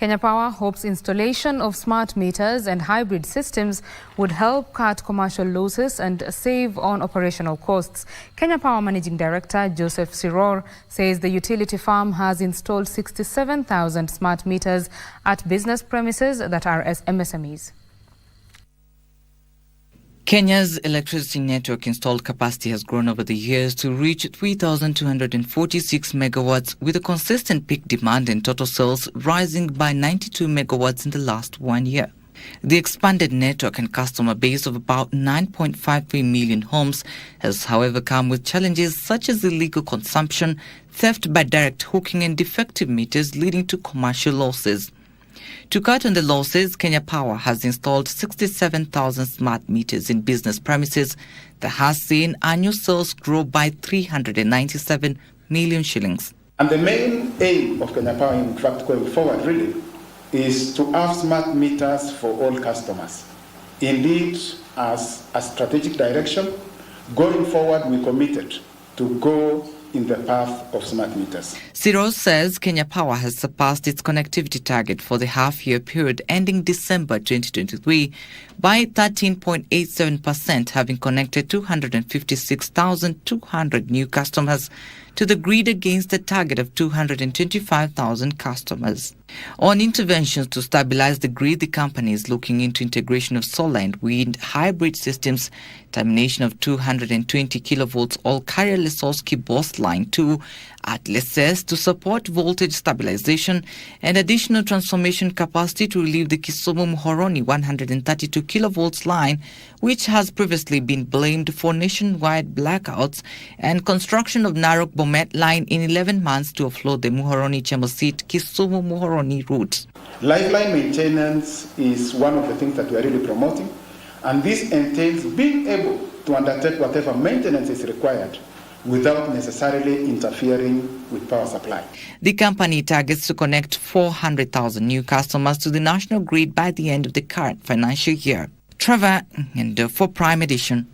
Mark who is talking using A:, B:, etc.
A: Kenya Power hopes installation of smart meters and hybrid systems would help cut commercial losses and save on operational costs. Kenya Power Managing Director Joseph Siror says the utility firm has installed 67,000 smart meters at business premises that are as MSMEs.
B: Kenya's electricity network installed capacity has grown over the years to reach 3,246 megawatts, with a consistent peak demand and total sales rising by 92 megawatts in the last 1 year. The expanded network and customer base of about 9.53 million homes has, however, come with challenges such as illegal consumption, theft by direct hooking, and defective meters leading to commercial losses. To cut on the losses, Kenya Power has installed 67,000 smart meters in business premises that has seen annual sales grow by 397 million shillings.
C: And the main aim of Kenya Power, in fact, going forward really, is to have smart meters for all customers. Indeed, as a strategic direction, going forward, we committed to go in the path of smart meters.
B: Siror says Kenya Power has surpassed its connectivity target for the half-year period ending December 2023 by 13.87%, having connected 256,200 new customers to the grid against a target of 225,000 customers. On interventions to stabilize the grid, the company is looking into integration of solar and wind hybrid systems, termination of 220 kilovolts all-carrier Lesoski Boss Line 2 at Leses to support voltage stabilization and additional transformation capacity to relieve the Kisumu Muhoroni 132 kilovolts line, which has previously been blamed for nationwide blackouts, and construction of Narok Bomet line in 11 months to offload the Muhoroni Chemosit Kisumu Muhoroni route.
C: Lifeline maintenance is one of the things that we are really promoting, and this entails being able to undertake whatever maintenance is required without necessarily interfering with power supply.
B: The company targets to connect 400,000 new customers to the national grid by the end of the current financial year. Trevor, and for Prime Edition.